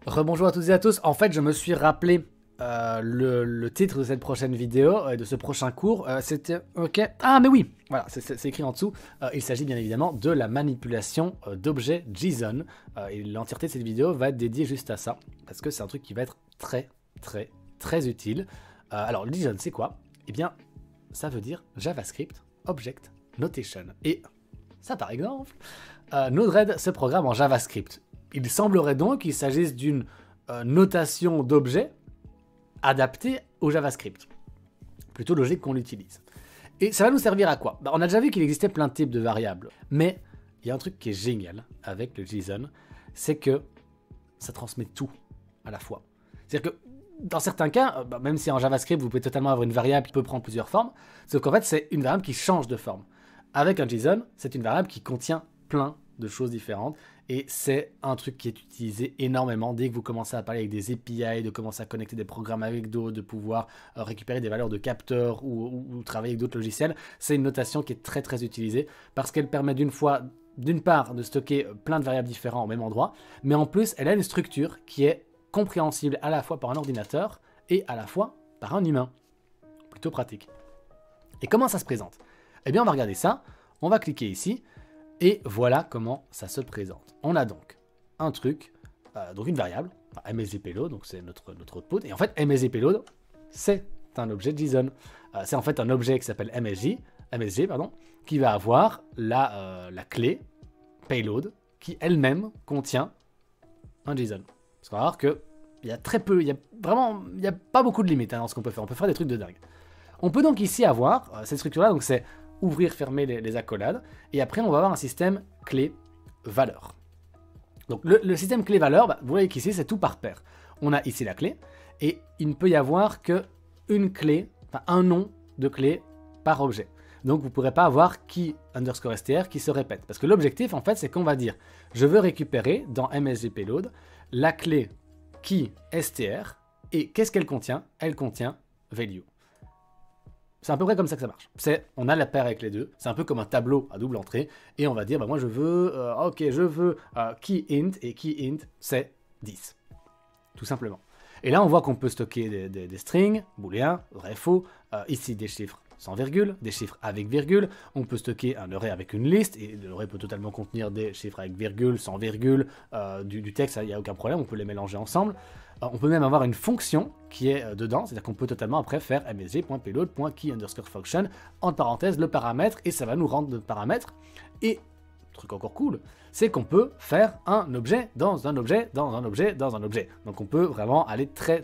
Rebonjour à toutes et à tous. En fait, je me suis rappelé le titre de cette prochaine vidéo et de ce prochain cours. C'était OK. Ah, mais oui, voilà, c'est écrit en dessous. Il s'agit bien évidemment de la manipulation d'objets JSON. Et l'entièreté de cette vidéo va être dédiée juste à ça, parce que c'est un truc qui va être très utile. Alors, le JSON, c'est quoi? Eh bien, ça veut dire JavaScript Object Notation. Et ça, par exemple, Node-RED se programme en JavaScript. Il semblerait donc qu'il s'agisse d'une notation d'objets adaptée au JavaScript. Plutôt logique qu'on l'utilise. Et ça va nous servir à quoi? On a déjà vu qu'il existait plein de types de variables. Mais il y a un truc qui est génial avec le JSON, c'est que ça transmet tout à la fois. C'est-à-dire que dans certains cas, même si en JavaScript vous pouvez totalement avoir une variable qui peut prendre plusieurs formes, sauf qu'en fait c'est une variable qui change de forme. Avec un JSON, c'est une variable qui contient plein de choses différentes et c'est un truc qui est utilisé énormément dès que vous commencez à parler avec des API, de commencer à connecter des programmes avec d'autres, de pouvoir récupérer des valeurs de capteurs ou travailler avec d'autres logiciels. C'est une notation qui est très utilisée parce qu'elle permet d'une part de stocker plein de variables différentes au même endroit, mais en plus elle a une structure qui est compréhensible à la fois par un ordinateur et à la fois par un humain. Plutôt pratique. Et comment ça se présente? Eh bien on va regarder ça, on va cliquer ici, et voilà comment ça se présente. On a donc un truc, donc une variable, MSG payload, donc c'est notre output, et en fait MSG payload, c'est un objet JSON. C'est en fait un objet qui s'appelle MSG, qui va avoir la clé payload, qui elle-même contient un JSON. Parce qu'on va voir qu'il y a très peu, il n'y a pas beaucoup de limites dans ce qu'on peut faire. On peut faire des trucs de dingue. On peut donc ici avoir cette structure-là, donc c'est ouvrir, fermer les accolades, et après on va avoir un système clé-valeur. Donc le système clé-valeur, vous voyez qu'ici c'est tout par paire. On a ici la clé, et il ne peut y avoir qu'une clé, enfin un nom de clé par objet. Donc vous ne pourrez pas avoir key underscore str qui se répète. Parce que l'objectif en fait c'est qu'on va dire, je veux récupérer dans MSG payload la clé key str, et qu'est-ce qu'elle contient? Elle contient value. C'est à peu près comme ça que ça marche. On a la paire avec les deux. C'est un peu comme un tableau à double entrée. Et on va dire, moi je veux, key int. Et key int, c'est 10. Tout simplement. Et là, on voit qu'on peut stocker des strings, booléens, vrai, faux. Ici, des chiffres sans virgule, des chiffres avec virgule. On peut stocker un array avec une liste. Et l'array peut totalement contenir des chiffres avec virgule, sans virgule, du texte, il n'y a aucun problème. On peut les mélanger ensemble. On peut même avoir une fonction qui est dedans, c'est-à-dire qu'on peut totalement après faire msg.payload.key_function, entre parenthèses le paramètre, et ça va nous rendre le paramètre. Et, truc encore cool, c'est qu'on peut faire un objet dans un objet, dans un objet, dans un objet. Donc on peut vraiment aller très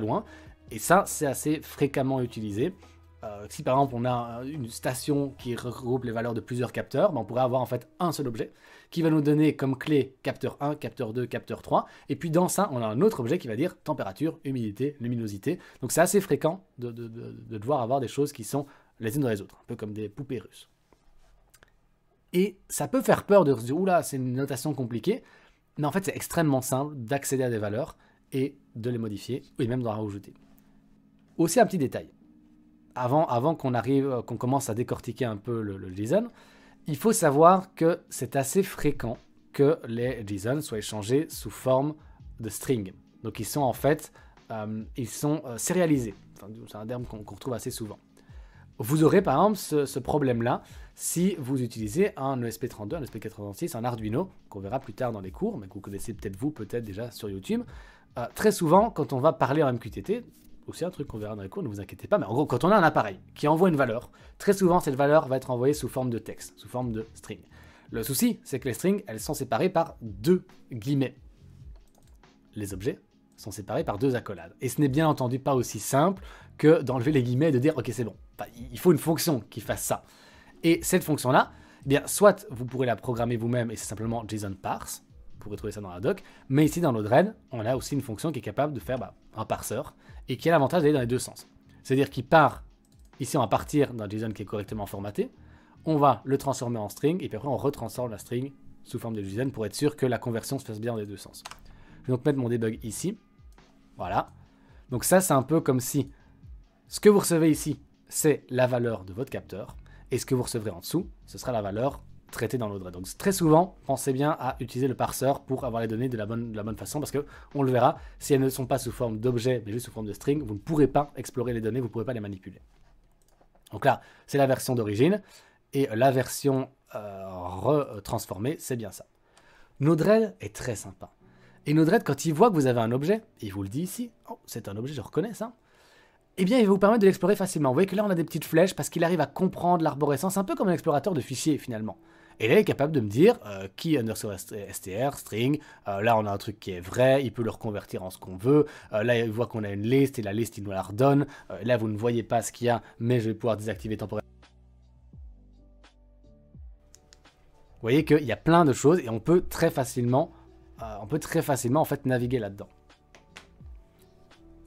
loin, et ça c'est assez fréquemment utilisé. Si par exemple on a une station qui regroupe les valeurs de plusieurs capteurs, on pourrait avoir en fait un seul objet qui va nous donner comme clé capteur 1, capteur 2, capteur 3, et puis dans ça on a un autre objet qui va dire température, humidité, luminosité. Donc c'est assez fréquent de devoir avoir des choses qui sont les unes dans les autres, un peu comme des poupées russes. Et ça peut faire peur de se dire oula c'est une notation compliquée, mais en fait c'est extrêmement simple d'accéder à des valeurs et de les modifier, et même d'en rajouter. Aussi un petit détail. Avant qu'on commence à décortiquer un peu le JSON, il faut savoir que c'est assez fréquent que les JSON soient échangés sous forme de string. Donc ils sont en fait sérialisés. Enfin, c'est un terme qu'on retrouve assez souvent. Vous aurez par exemple ce problème-là si vous utilisez un ESP32, un ESP86, un Arduino, qu'on verra plus tard dans les cours, mais que vous connaissez peut-être déjà sur YouTube. Très souvent, quand on va parler en MQTT, aussi un truc qu'on verra dans les cours, ne vous inquiétez pas, mais en gros, quand on a un appareil qui envoie une valeur, très souvent, cette valeur va être envoyée sous forme de texte, sous forme de string. Le souci, c'est que les strings, elles sont séparées par 2 guillemets. Les objets sont séparés par 2 accolades. Et ce n'est bien entendu pas aussi simple que d'enlever les guillemets et de dire « Ok, c'est bon ». Enfin, il faut une fonction qui fasse ça. Et cette fonction-là, eh bien, soit vous pourrez la programmer vous-même et c'est simplement JSON parse, vous pourrez trouver ça dans la doc, mais ici dans Node-RED, on a aussi une fonction qui est capable de faire un parseur et qui a l'avantage d'aller dans les deux sens. C'est-à-dire qu'il part, ici on va partir d'un JSON qui est correctement formaté, on va le transformer en string et puis après on retransforme la string sous forme de JSON pour être sûr que la conversion se fasse bien dans les deux sens. Je vais donc mettre mon debug ici, voilà. Donc ça c'est un peu comme si ce que vous recevez ici c'est la valeur de votre capteur et ce que vous recevrez en dessous ce sera la valeur traiter dans Node-RED. Donc très souvent, pensez bien à utiliser le parseur pour avoir les données de la bonne façon, parce que on le verra, si elles ne sont pas sous forme d'objets, mais juste sous forme de string, vous ne pourrez pas explorer les données, vous ne pourrez pas les manipuler. Donc là, c'est la version d'origine, et la version retransformée, c'est bien ça. Node-RED est très sympa. Et Node-RED, quand il voit que vous avez un objet, il vous le dit ici, oh, c'est un objet, je reconnais ça, eh bien, il va vous permettre de l'explorer facilement. Vous voyez que là, on a des petites flèches parce qu'il arrive à comprendre l'arborescence, un peu comme un explorateur de fichiers, finalement. Et là, il est capable de me dire key underscore str, string, là, on a un truc qui est vrai, il peut le reconvertir en ce qu'on veut. Là, il voit qu'on a une liste, et la liste, il nous la redonne. Là, vous ne voyez pas ce qu'il y a, mais je vais pouvoir désactiver temporairement. Vous voyez qu'il y a plein de choses, et on peut très facilement... en fait naviguer là-dedans.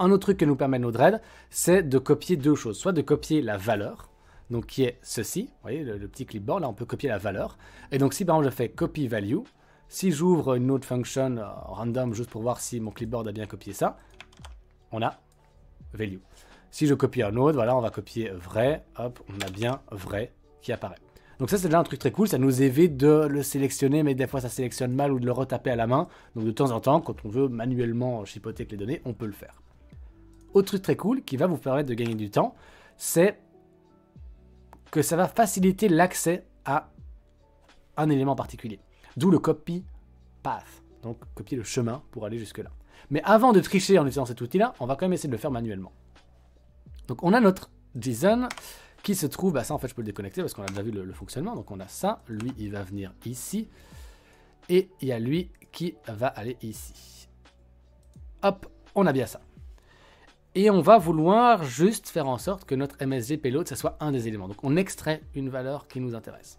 Un autre truc que nous permet Node-RED, c'est de copier deux choses. Soit de copier la valeur, donc qui est ceci, vous voyez le petit clipboard, là on peut copier la valeur. Et donc si par exemple je fais copy value, si j'ouvre une autre function random juste pour voir si mon clipboard a bien copié ça, on a value. Si je copie un autre, voilà, on va copier vrai, hop, on a bien vrai qui apparaît. Donc ça c'est déjà un truc très cool, ça nous évite de le sélectionner, mais des fois ça sélectionne mal ou de le retaper à la main. Donc de temps en temps, quand on veut manuellement chipoter avec les données, on peut le faire. Autre truc très cool qui va vous permettre de gagner du temps, c'est que ça va faciliter l'accès à un élément particulier. D'où le copy path, donc copier le chemin pour aller jusque là. Mais avant de tricher en utilisant cet outil-là, on va quand même essayer de le faire manuellement. Donc on a notre JSON qui se trouve, bah ça en fait je peux le déconnecter parce qu'on a déjà vu le fonctionnement, donc on a ça, lui il va venir ici, et il y a lui qui va aller ici. Hop, on a bien ça. Et on va vouloir juste faire en sorte que notre MSG payload, ça soit un des éléments. Donc on extrait une valeur qui nous intéresse.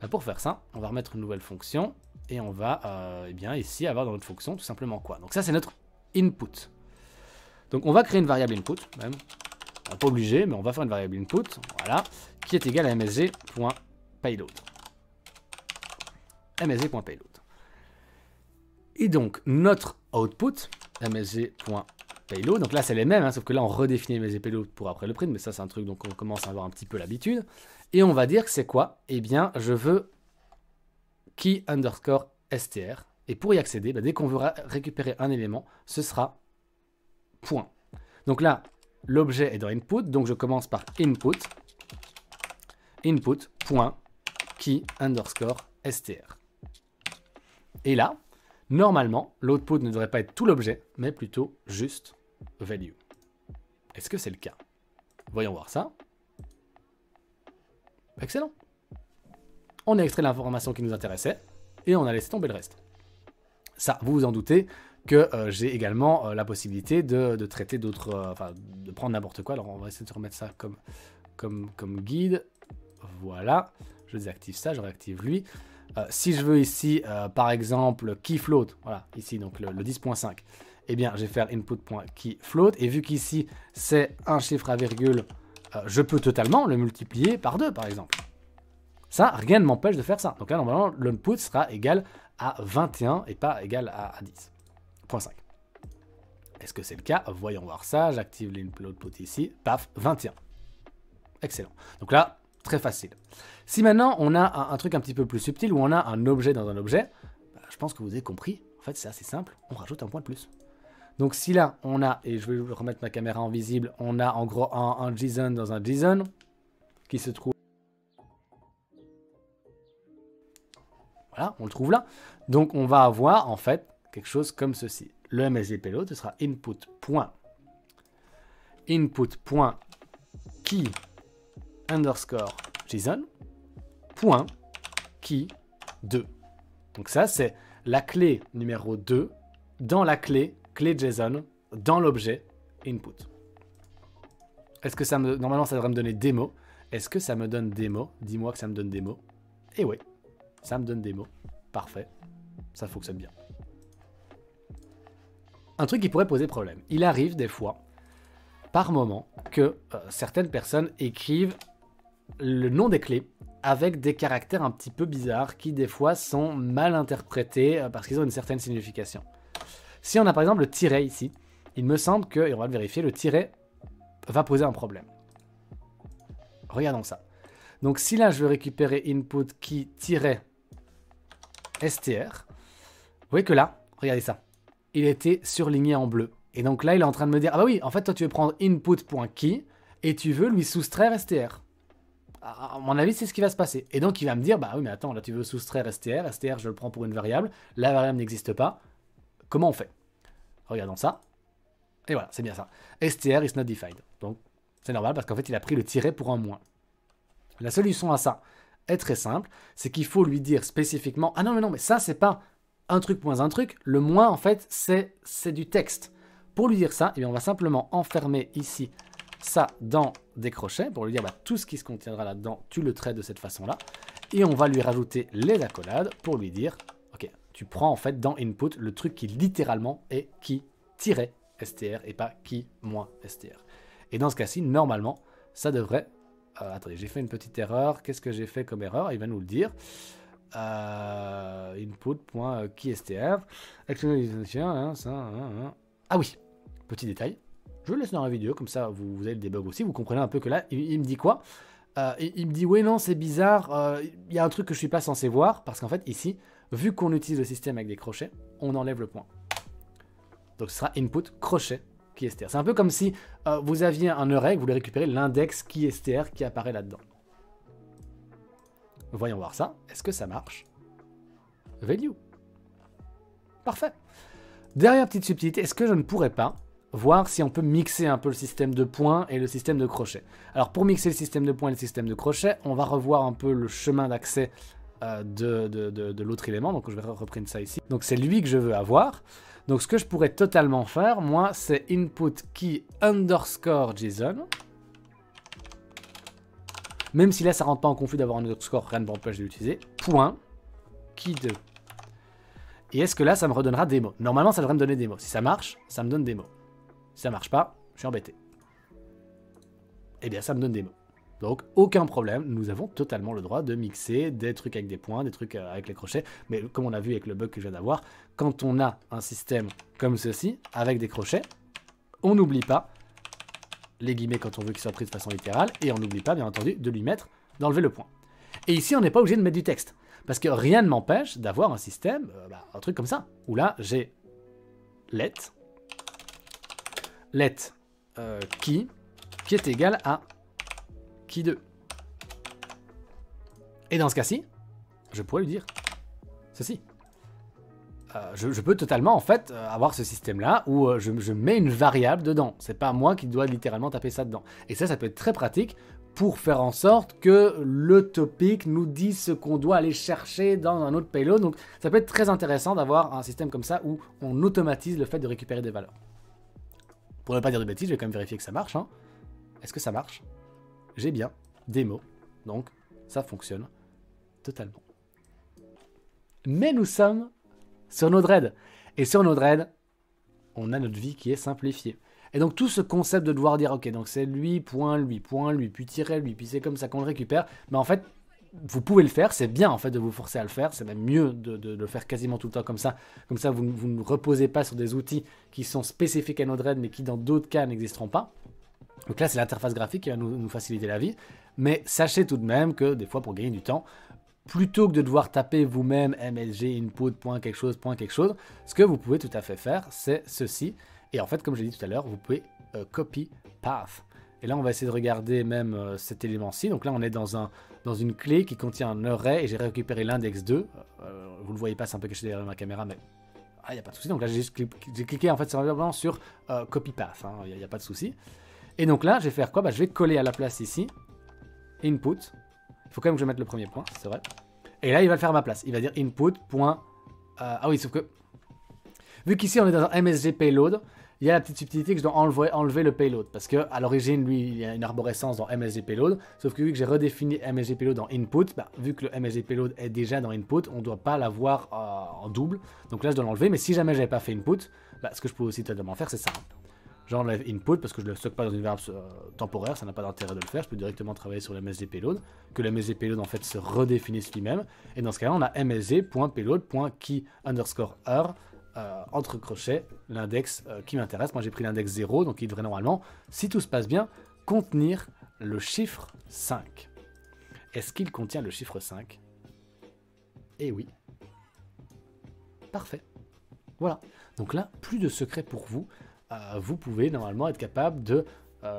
Bah pour faire ça, on va remettre une nouvelle fonction, et on va eh bien ici avoir dans notre fonction tout simplement quoi. Donc ça c'est notre input. Donc on va créer une variable input, même. On n'est pas obligé, mais on va faire une variable input, voilà, qui est égale à msg.payload. msg.payload. Et donc, notre output, msg.payload, donc là, c'est les mêmes, hein, sauf que là, on redéfinit msg.payload pour après le print, mais ça, c'est un truc dont on commence à avoir un petit peu l'habitude. Et on va dire que c'est quoi? Eh bien, je veux key underscore str. Et pour y accéder, bah, dès qu'on veut récupérer un élément, ce sera point. Donc là, l'objet est dans input, donc je commence par input .key underscore str. Et là, normalement, l'output ne devrait pas être tout l'objet, mais plutôt juste value. Est-ce que c'est le cas? Voyons voir ça. Excellent. On a extrait l'information qui nous intéressait, et on a laissé tomber le reste. Ça, vous vous en doutez, que j'ai également la possibilité de traiter d'autres, enfin de prendre n'importe quoi. Alors on va essayer de remettre ça comme guide. Voilà, je désactive ça, je réactive lui. Si je veux ici, par exemple, key float, voilà, ici donc le 10.5, eh bien je vais faire input.key float, et vu qu'ici c'est un chiffre à virgule, je peux totalement le multiplier par 2 par exemple. Ça, rien ne m'empêche de faire ça. Donc là, normalement, l'input sera égal à 21 et pas égal à 10.5. Est-ce que c'est le cas? Voyons voir ça. J'active l'output ici. Paf, 21. Excellent. Donc là, très facile. Si maintenant, on a un truc un petit peu plus subtil, où on a un objet dans un objet, bah, je pense que vous avez compris. En fait, c'est assez simple. On rajoute un point de plus. Donc si là, on a, et je vais remettre ma caméra en visible, on a en gros un JSON dans un JSON qui se trouve... Voilà, on le trouve là. Donc on va avoir en fait quelque chose comme ceci. Le MSG payload, ce sera input.key underscore JSON point key 2. Donc ça c'est la clé numéro 2 dans la clé JSON dans l'objet input. Est-ce que ça me... Normalement ça devrait me donner des mots. Est-ce que ça me donne des mots? Dis-moi que ça me donne des mots. Et oui. Ça me donne des mots. Parfait. Ça fonctionne bien. Un truc qui pourrait poser problème. Il arrive des fois, par moment, que certaines personnes écrivent le nom des clés avec des caractères un petit peu bizarres qui, des fois, sont mal interprétés parce qu'ils ont une certaine signification. Si on a par exemple le tiret ici, il me semble que, et on va le vérifier, le tiret va poser un problème. Regardons ça. Donc si là je veux récupérer input key-str, vous voyez que là, regardez ça, il était surligné en bleu. Et donc là il est en train de me dire, ah bah oui, en fait toi tu veux prendre input.key et tu veux lui soustraire str. À mon avis, c'est ce qui va se passer. Et donc, il va me dire, bah oui, mais attends, là, tu veux soustraire str. Str, je le prends pour une variable. La variable n'existe pas. Comment on fait? Regardons ça. Et voilà, c'est bien ça. Str is not defined. Donc, c'est normal parce qu'en fait, il a pris le tiret pour un moins. La solution à ça est très simple. C'est qu'il faut lui dire spécifiquement, ah non, mais non, mais ça, c'est pas un truc moins un truc. Le moins, en fait, c'est du texte. Pour lui dire ça, eh bien, on va simplement enfermer ici ça dans des crochets pour lui dire bah, tout ce qui se contiendra là-dedans, tu le traites de cette façon-là. Et on va lui rajouter les accolades pour lui dire, ok, tu prends en fait dans input le truc qui littéralement est key-str et pas key-str. Et dans ce cas-ci, normalement, ça devrait... attendez, j'ai fait une petite erreur. Qu'est-ce que j'ai fait comme erreur? Il va nous le dire. Input.key-str. Ah oui, petit détail. Je le laisse dans la vidéo, comme ça vous avez le debug aussi. Vous comprenez un peu que là, il me dit quoi? Il me dit, oui, non, c'est bizarre. Il y a un truc que je ne suis pas censé voir. Parce qu'en fait, ici, vu qu'on utilise le système avec des crochets, on enlève le point. Donc, ce sera input crochet key-str. C'est un peu comme si vous aviez un array et que vous voulez récupérer l'index key-str qui apparaît là-dedans. Voyons voir ça. Est-ce que ça marche? Value. Parfait. Dernière petite subtilité, est-ce que je ne pourrais pas voir si on peut mixer un peu le système de points et le système de crochet. Alors pour mixer le système de points et le système de crochet, on va revoir un peu le chemin d'accès de l'autre élément. Donc je vais reprendre ça ici. Donc c'est lui que je veux avoir. Donc ce que je pourrais totalement faire, moi, c'est input key underscore JSON. Même si là ça rentre pas en conflit d'avoir un underscore, rien ne m'empêche de l'utiliser. Point key2. Et est-ce que là ça me redonnera des mots? Normalement ça devrait me donner des mots. Si ça marche, ça me donne des mots. Si ça marche pas, je suis embêté. Eh bien, ça me donne des mots. Donc, aucun problème. Nous avons totalement le droit de mixer des trucs avec des points, des trucs avec les crochets. Mais comme on a vu avec le bug que je viens d'avoir, quand on a un système comme ceci, avec des crochets, on n'oublie pas les guillemets quand on veut qu'ils soient pris de façon littérale, et on n'oublie pas, bien entendu, de lui mettre, d'enlever le point. Et ici, on n'est pas obligé de mettre du texte. Parce que rien ne m'empêche d'avoir un système, un truc comme ça, où là, j'ai let key qui est égal à key2. Et dans ce cas-ci, je pourrais lui dire ceci. Je peux totalement en fait avoir ce système-là où je mets une variable dedans. C'est pas moi qui dois littéralement taper ça dedans. Et ça peut être très pratique pour faire en sorte que le topic nous dise ce qu'on doit aller chercher dans un autre payload. Donc ça peut être très intéressant d'avoir un système comme ça où on automatise le fait de récupérer des valeurs. Pour ne pas dire de bêtises, je vais quand même vérifier que ça marche. Hein. Est-ce que ça marche? J'ai bien des mots, donc ça fonctionne totalement. Mais nous sommes sur Node-RED. Et sur Node-RED, on a notre vie qui est simplifiée. Et donc tout ce concept de devoir dire, ok, donc c'est lui, puis tirer lui, puis c'est comme ça qu'on le récupère, mais en fait, vous pouvez le faire, c'est bien en fait de vous forcer à le faire, c'est même mieux de le faire quasiment tout le temps comme ça vous ne reposez pas sur des outils qui sont spécifiques à Node-RED mais qui dans d'autres cas n'existeront pas. Donc là c'est l'interface graphique qui va nous faciliter la vie, mais sachez tout de même que des fois pour gagner du temps, plutôt que de devoir taper vous-même mlg input quelque chose, ce que vous pouvez tout à fait faire c'est ceci, et en fait comme je l'ai dit tout à l'heure, vous pouvez copy path. Et là, on va essayer de regarder même cet élément-ci. Donc là, on est dans une clé qui contient un array et j'ai récupéré l'index 2. Vous ne le voyez pas, c'est un peu caché derrière ma caméra, mais il n'y a pas de souci. Donc là, j'ai cliqué en fait simplement sur copy path. Il n'y a pas de souci. Et donc là, je vais faire quoi? Je vais coller à la place ici input. Il faut quand même que je mette le premier point, c'est vrai. Et là, il va le faire à ma place. Il va dire input. Ah oui, sauf que vu qu'ici, on est dans un MSG payload, il y a la petite subtilité que je dois enlever le payload. Parce qu'à l'origine, lui, il y a une arborescence dans MSG payload. Sauf que vu que j'ai redéfini MSG payload dans input, vu que le MSG payload est déjà dans input, on ne doit pas l'avoir en double. Donc là, je dois l'enlever. Mais si jamais je n'avais pas fait input, ce que je peux aussi totalement faire, c'est ça. J'enlève input parce que je ne le stocke pas dans une variable temporaire. Ça n'a pas d'intérêt de le faire. Je peux directement travailler sur le MSG payload. Que le MSG payload, en fait, se redéfinisse lui-même. Et dans ce cas-là, on a msg.payload.key_r. Entre crochets, l'index qui m'intéresse. Moi j'ai pris l'index 0, donc il devrait normalement, si tout se passe bien, contenir le chiffre 5. Est-ce qu'il contient le chiffre 5? Eh oui. Parfait. Voilà. Donc là, plus de secret pour vous. Vous pouvez normalement être capable de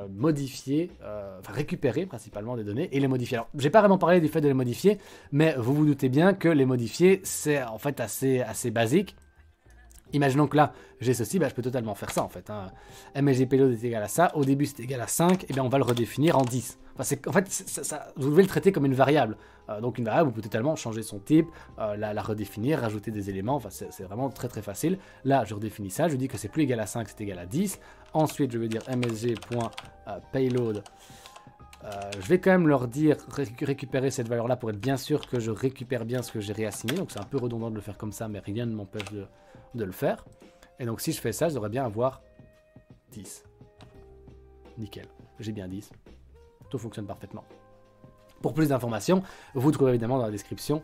modifier, enfin récupérer principalement des données et les modifier. Alors, j'ai pas vraiment parlé du fait de les modifier, mais vous vous doutez bien que les modifier, c'est en fait assez basique. Imaginons que là, j'ai ceci, bah, je peux totalement faire ça en fait. Hein. MSG payload est égal à ça, au début c'est égal à 5, et bien on va le redéfinir en 10. Enfin, en fait, vous devez le traiter comme une variable. Donc une variable, vous pouvez totalement changer son type, la redéfinir, rajouter des éléments, enfin, c'est vraiment très très facile. Là, je redéfinis ça, je dis que c'est plus égal à 5, c'est égal à 10. Ensuite, je vais dire msg.payload. Je vais quand même leur dire récupérer cette valeur-là pour être bien sûr que je récupère bien ce que j'ai réassigné. Donc c'est un peu redondant de le faire comme ça, mais rien ne m'empêche de le faire. Et donc si je fais ça, je devrais bien avoir 10. Nickel, j'ai bien 10. Tout fonctionne parfaitement. Pour plus d'informations, vous trouverez évidemment dans la description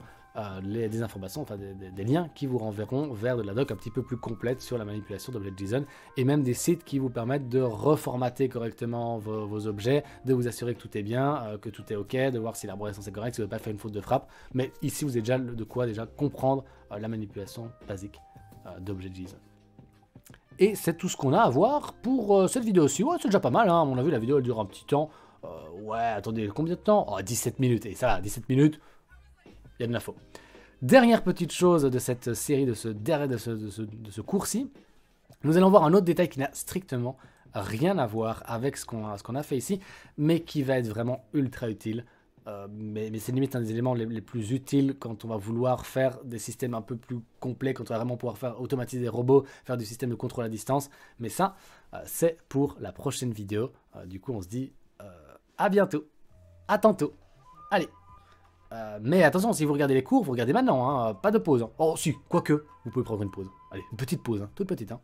des informations, enfin des liens qui vous renverront vers de la doc un petit peu plus complète sur la manipulation d'objets JSON et même des sites qui vous permettent de reformater correctement vos objets, de vous assurer que tout est bien, que tout est ok, de voir si l'arborescence est correcte, si vous n'avez pas fait une faute de frappe. Mais ici, vous avez déjà de quoi comprendre la manipulation basique d'objets JSON. Et c'est tout ce qu'on a à voir pour cette vidéo-ci. Ouais, c'est déjà pas mal, hein. À mon avis, la vidéo elle dure un petit temps. Ouais, attendez, combien de temps? Oh, 17 minutes. Et ça va, 17 minutes, il y a de l'info. Dernière petite chose de cette série, de ce cours-ci, nous allons voir un autre détail qui n'a strictement rien à voir avec ce qu'on a fait ici, mais qui va être vraiment ultra utile. Mais c'est limite un des éléments les plus utiles quand on va vouloir faire des systèmes un peu plus complets, quand on va vraiment pouvoir faire automatiser des robots, faire du système de contrôle à distance. Mais ça, c'est pour la prochaine vidéo. Du coup, on se dit à bientôt, à tantôt. Allez. Mais attention, si vous regardez les cours, vous regardez maintenant, hein, pas de pause. Hein. Oh si, quoique, vous pouvez prendre une pause. Allez, une petite pause, hein, toute petite. Hein.